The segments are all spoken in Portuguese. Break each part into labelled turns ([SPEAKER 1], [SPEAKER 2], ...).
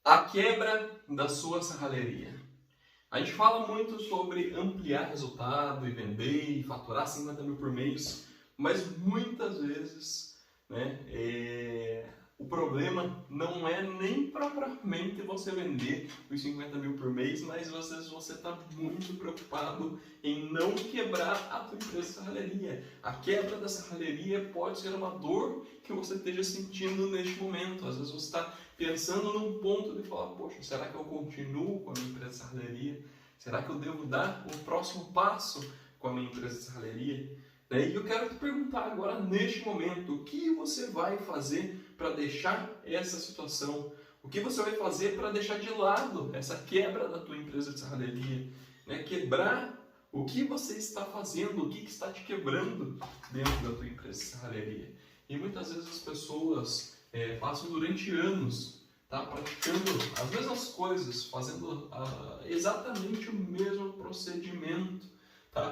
[SPEAKER 1] A quebra da sua serralheria. A gente fala muito sobre ampliar resultado e vender e faturar 50 mil por mês, mas muitas vezes, o problema não é nem propriamente você vender os 50 mil por mês, mas às vezes você está muito preocupado em não quebrar a tua empresa de serralheria. A quebra da serralheria pode ser uma dor que você esteja sentindo neste momento. Às vezes você está pensando num ponto de falar, poxa, será que eu continuo com a minha empresa de serralheria? Será que eu devo dar o próximo passo com a minha empresa de serralheria? E eu quero te perguntar agora, neste momento, o que você vai fazer para deixar essa situação? O que você vai fazer para deixar de lado essa quebra da tua empresa de serralheria? Quebrar o que você está fazendo, o que está te quebrando dentro da tua empresa de serralheria. E muitas vezes as pessoas passam durante anos praticando as mesmas coisas, fazendo exatamente o mesmo procedimento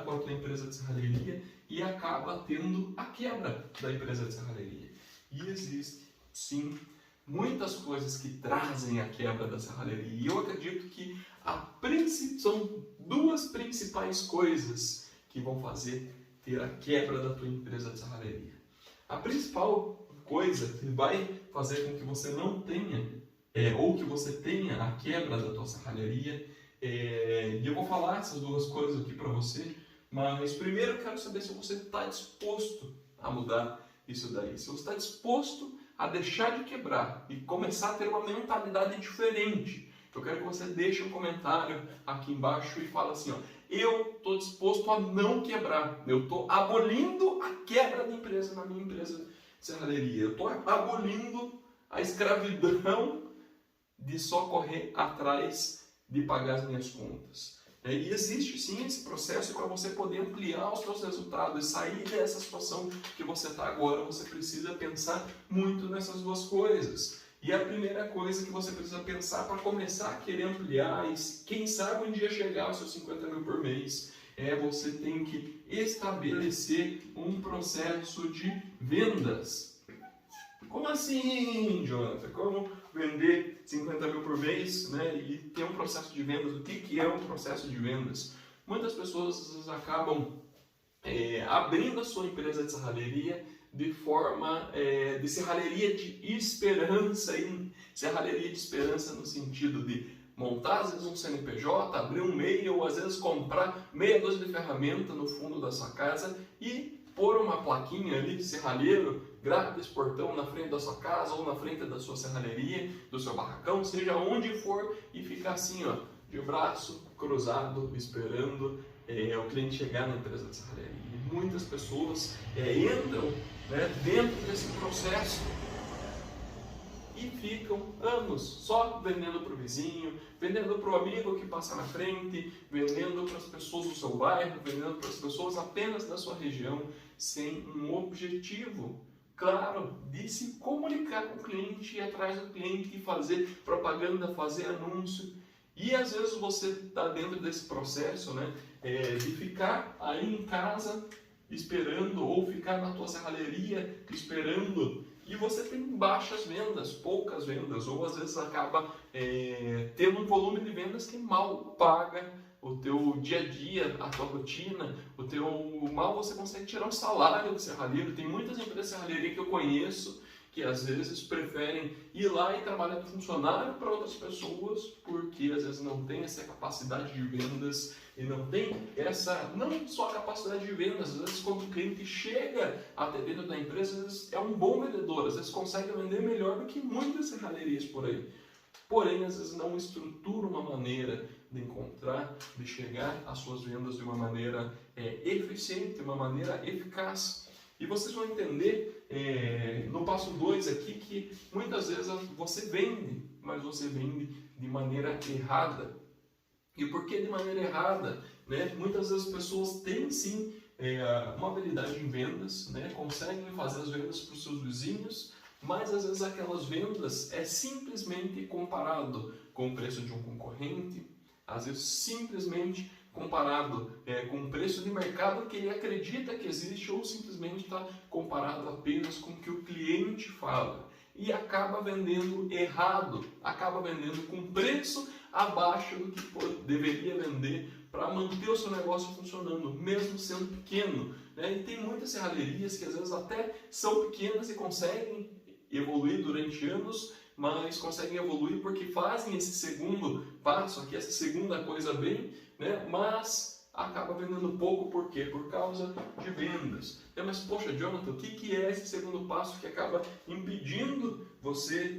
[SPEAKER 1] com a tua empresa de serralheria e acaba tendo a quebra da empresa de serralheria. E existe, sim, muitas coisas que trazem a quebra da serralheria. E eu acredito que são duas principais coisas que vão fazer ter a quebra da tua empresa de serralheria. A principal coisa que vai fazer com que você não tenha, ou que você tenha a quebra da tua serralheria, e eu vou falar essas duas coisas aqui para você, mas primeiro eu quero saber se você está disposto a mudar isso daí. Se você está disposto a deixar de quebrar e começar a ter uma mentalidade diferente. Eu quero que você deixe um comentário aqui embaixo e fale assim, eu estou disposto a não quebrar. Eu estou abolindo a quebra da empresa na minha empresa de serralheria. Eu estou abolindo a escravidão de só correr atrás de pagar as minhas contas. E existe sim esse processo para você poder ampliar os seus resultados e sair dessa situação que você está agora. Você precisa pensar muito nessas duas coisas. E a primeira coisa que você precisa pensar para começar a querer ampliar e quem sabe um dia chegar aos seus 50 mil por mês, você tem que estabelecer um processo de vendas. Como assim, Jonathan? Como vender 50 mil por mês e ter um processo de vendas? O que é um processo de vendas? Muitas pessoas acabam abrindo a sua empresa de serralheria de forma de serralheria de esperança, e serralheria de esperança no sentido de montar às vezes um CNPJ, abrir um MEI ou às vezes comprar meia dúzia de ferramenta no fundo da sua casa e pôr uma plaquinha ali, serralheiro, grátis, portão na frente da sua casa ou na frente da sua serralheria, do seu barracão, seja onde for, e ficar assim, de braço cruzado, esperando o cliente chegar na empresa de serralheria. E muitas pessoas entram dentro desse processo e ficam anos só vendendo para o vizinho, vendendo para o amigo que passa na frente, vendendo para as pessoas do seu bairro, vendendo para as pessoas apenas da sua região, sem um objetivo claro de se comunicar com o cliente, ir atrás do cliente e fazer propaganda, fazer anúncio. E às vezes você está dentro desse processo de ficar aí em casa esperando, ou ficar na tua serralheria esperando, e você tem baixas vendas, poucas vendas, ou às vezes acaba tendo um volume de vendas que mal paga o teu dia a dia, a tua rotina, mal você consegue tirar um salário do serralheiro. Tem muitas empresas de serralheria que eu conheço que às vezes preferem ir lá e trabalhar de funcionário para outras pessoas, porque às vezes não tem essa capacidade de vendas e não tem não só a capacidade de vendas. Às vezes quando o cliente chega até dentro da empresa, às vezes é um bom vendedor, às vezes consegue vender melhor do que muitas serralherias por aí. Porém, às vezes não estrutura uma maneira de encontrar, de chegar às suas vendas de uma maneira eficiente, de uma maneira eficaz. E vocês vão entender no passo 2 aqui que muitas vezes você vende, mas você vende de maneira errada. E por que de maneira errada? Muitas vezes as pessoas têm sim uma habilidade em vendas, conseguem fazer as vendas para os seus vizinhos, mas às vezes aquelas vendas é simplesmente comparado com o preço de um concorrente, às vezes simplesmente comparado com o preço de mercado que ele acredita que existe, ou simplesmente está comparado apenas com o que o cliente fala. e acaba vendendo errado, acaba vendendo com preço abaixo do que deveria vender para manter o seu negócio funcionando, mesmo sendo pequeno, né? E tem muitas serralherias que às vezes até são pequenas e conseguem evoluir durante anos, mas conseguem evoluir porque fazem esse segundo passo aqui, essa segunda coisa bem, né? Mas acaba vendendo pouco, por quê? Por causa de vendas. Mas, poxa, Jonathan, o que é esse segundo passo que acaba impedindo você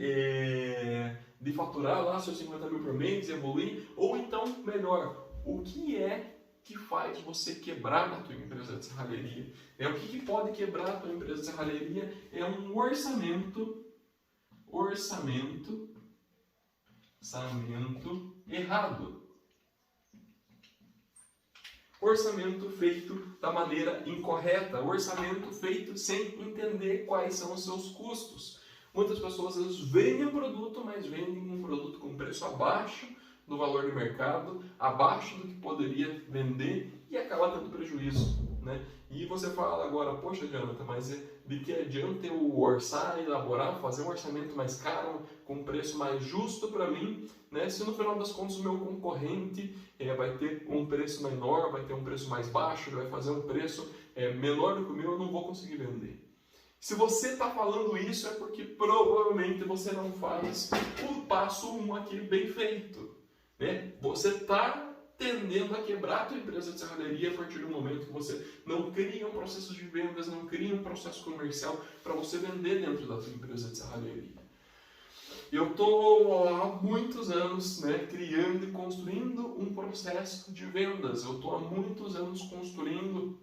[SPEAKER 1] de faturar lá seus 50 mil por mês, evoluir? Ou então, melhor, o que é que faz você quebrar na tua empresa de serralheria? O que pode quebrar a tua empresa de serralheria é um orçamento errado. Orçamento feito da maneira incorreta, orçamento feito sem entender quais são os seus custos. Muitas pessoas às vezes vendem um produto, mas vendem um produto com preço abaixo do valor de mercado, abaixo do que poderia vender e acaba tendo prejuízo, né? E você fala agora, poxa, Jonathan, mas de que adianta eu orçar, elaborar, fazer um orçamento mais caro, com um preço mais justo para mim, né? Se no final das contas o meu concorrente vai ter um preço menor, vai ter um preço mais baixo, vai fazer um preço menor do que o meu, eu não vou conseguir vender. Se você está falando isso é porque provavelmente você não faz o passo 1 aqui bem feito, né? Você está tendendo a quebrar a tua empresa de serralheria a partir do momento que você não cria um processo de vendas, não cria um processo comercial para você vender dentro da tua empresa de serralheria. Eu estou há muitos anos, né, criando e construindo um processo de vendas. Eu estou há muitos anos construindo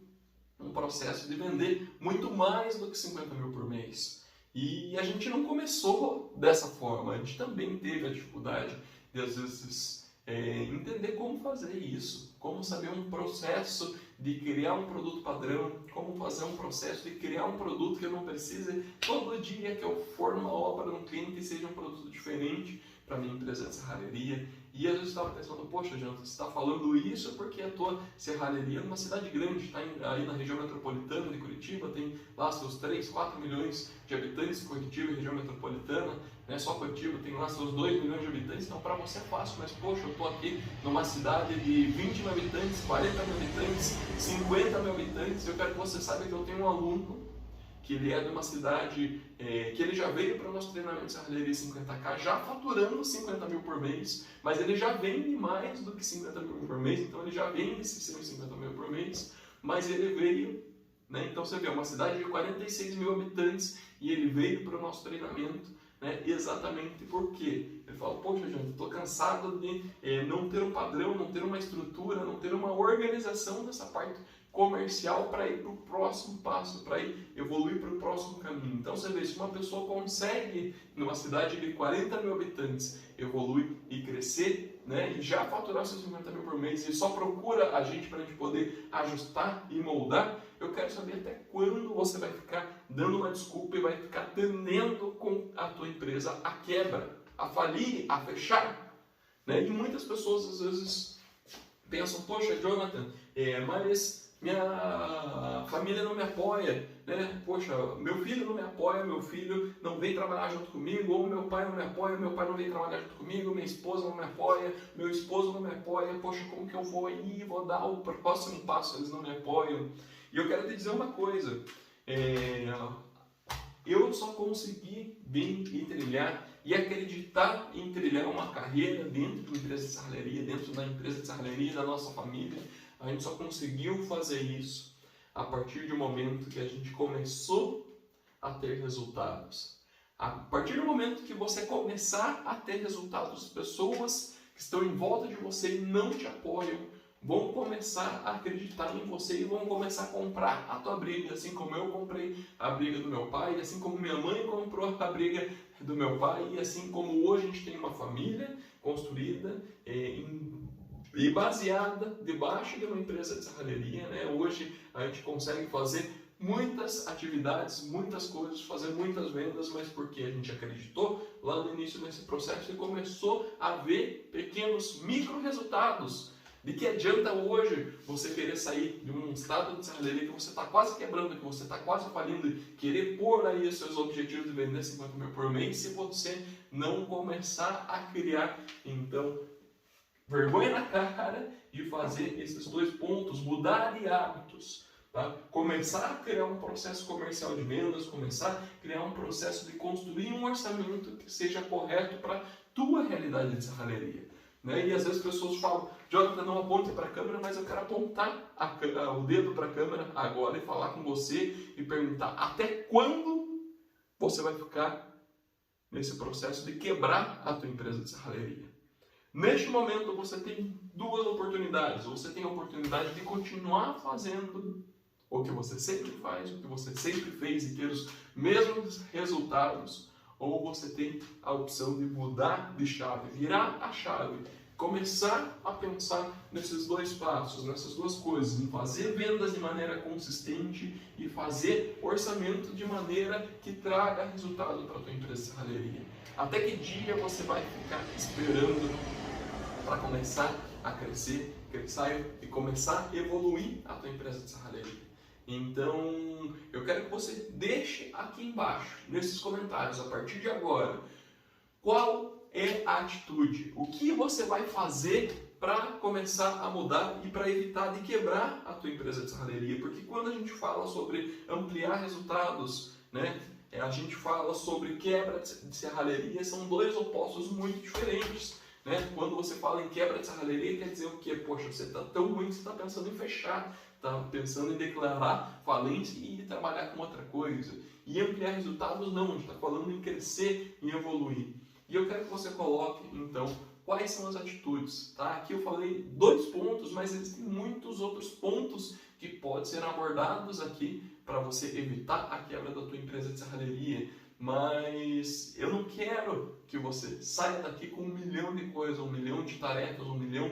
[SPEAKER 1] um processo de vender muito mais do que 50 mil por mês. E a gente não começou dessa forma, a gente também teve a dificuldade de, às vezes, entender como fazer isso, como saber um processo de criar um produto padrão, como fazer um processo de criar um produto que eu não precise todo dia que eu for numa obra no cliente seja um produto diferente para minha empresa de serralheria. E às vezes eu estava pensando, poxa, Jonathan, você está falando isso porque a tua serralheria é uma cidade grande, está aí na região metropolitana de Curitiba, tem lá seus 3, 4 milhões de habitantes, Curitiba e região metropolitana, né? Só Curitiba tem lá seus 2 milhões de habitantes, então para você é fácil, mas poxa, eu estou aqui numa cidade de 20 mil habitantes, 40 mil habitantes, 50 mil habitantes, eu quero que você saiba que eu tenho um aluno que ele é de uma cidade que ele já veio para o nosso treinamento de serralheria 50K, já faturando 50 mil por mês, mas ele já vende mais do que 50 mil por mês, então ele já vende esses 150 mil por mês, mas ele veio, né? Então você vê, uma cidade de 46 mil habitantes e ele veio para o nosso treinamento, né? Exatamente porque ele fala, poxa, gente, estou cansado de não ter um padrão, não ter uma estrutura, não ter uma organização dessa parte comercial para ir para o próximo passo, para ir evoluir para o próximo caminho. Então você vê, se uma pessoa consegue, numa cidade de 40 mil habitantes, evoluir e crescer, né, e já faturar seus 50 mil por mês e só procura a gente para a gente poder ajustar e moldar, eu quero saber até quando você vai ficar dando uma desculpa e vai ficar tendendo com a tua empresa a quebra, a falir, a fechar, né? E muitas pessoas às vezes pensam, poxa, Jonathan, mas minha família não me apoia, né? Poxa, meu filho não me apoia, meu filho não vem trabalhar junto comigo, ou meu pai não me apoia, meu pai não vem trabalhar junto comigo, minha esposa não me apoia, meu esposo não me apoia, poxa, como que eu vou aí, vou dar o próximo passo, eles não me apoiam. E eu quero te dizer uma coisa, eu só consegui vir e trilhar e acreditar em trilhar uma carreira dentro de uma empresa de serralheria, dentro da empresa de serralheria da nossa família. A gente só conseguiu fazer isso a partir do momento que a gente começou a ter resultados. A partir do momento que você começar a ter resultados, pessoas que estão em volta de você e não te apoiam, vão começar a acreditar em você e vão começar a comprar a tua briga, assim como eu comprei a briga do meu pai, assim como minha mãe comprou a briga do meu pai, e assim como hoje a gente tem uma família construída e baseada debaixo de uma empresa de serralheria, né? Hoje a gente consegue fazer muitas atividades, muitas coisas, fazer muitas vendas, mas porque a gente acreditou lá no início desse processo e começou a ver pequenos micro resultados, De que adianta hoje você querer sair de um estado de serralheria que você está quase quebrando, que você está quase falindo, querer pôr aí os seus objetivos de vender 50 mil por mês, se você não começar a criar, então, vergonha na cara de fazer esses 2 pontos, mudar de hábitos. Tá? Começar a criar um processo comercial de vendas, começar a criar um processo de construir um orçamento que seja correto para a tua realidade de serralheria. Né? E às vezes as pessoas falam, Jonathan, não aponte para a câmera, mas eu quero apontar o dedo para a câmera agora e falar com você e perguntar até quando você vai ficar nesse processo de quebrar a tua empresa de serralheria. Neste momento você tem 2 oportunidades. Você tem a oportunidade de continuar fazendo o que você sempre faz, o que você sempre fez e ter os mesmos resultados, ou você tem a opção de mudar de chave, virar a chave, começar a pensar nesses 2 passos, nessas 2 coisas, em fazer vendas de maneira consistente e fazer orçamento de maneira que traga resultado para a tua empresa de serralheria. Até que dia você vai ficar esperando para começar a crescer e começar a evoluir a tua empresa de serralheria? Então, eu quero que você deixe aqui embaixo, nesses comentários, a partir de agora, qual é a atitude, o que você vai fazer para começar a mudar e para evitar de quebrar a tua empresa de serralheria. Porque quando a gente fala sobre ampliar resultados, né, a gente fala sobre quebra de serralheria, são 2 opostos muito diferentes. Né? Quando você fala em quebra de serralheria, quer dizer o quê? Poxa, você está tão ruim que você está pensando em fechar, está pensando em declarar falência e ir trabalhar com outra coisa. E ampliar resultados não, a gente está falando em crescer e evoluir. E eu quero que você coloque, então, quais são as atitudes. Tá? Aqui eu falei 2 pontos, mas existem muitos outros pontos que podem ser abordados aqui para você evitar a quebra da tua empresa de serralheria. Mas eu não quero que você saia daqui com 1 milhão de coisas, 1 milhão de tarefas, 1 milhão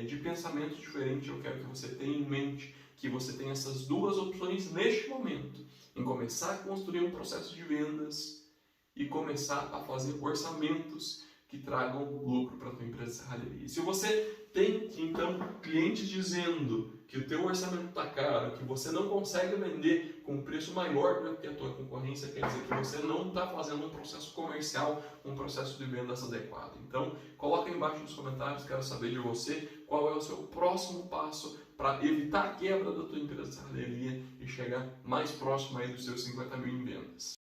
[SPEAKER 1] de pensamentos diferentes. Eu quero que você tenha em mente que você tem essas 2 opções neste momento, em começar a construir um processo de vendas e começar a fazer orçamentos que tragam lucro para a tua empresa de serralheria. Se você tem, então, clientes dizendo que o teu orçamento está caro, que você não consegue vender com um preço maior do que a tua concorrência, quer dizer que você não está fazendo um processo comercial, um processo de vendas adequado. Então, coloca aí embaixo nos comentários, quero saber de você qual é o seu próximo passo para evitar a quebra da tua empresa de serralheria e chegar mais próximo aí dos seus 50 mil em vendas.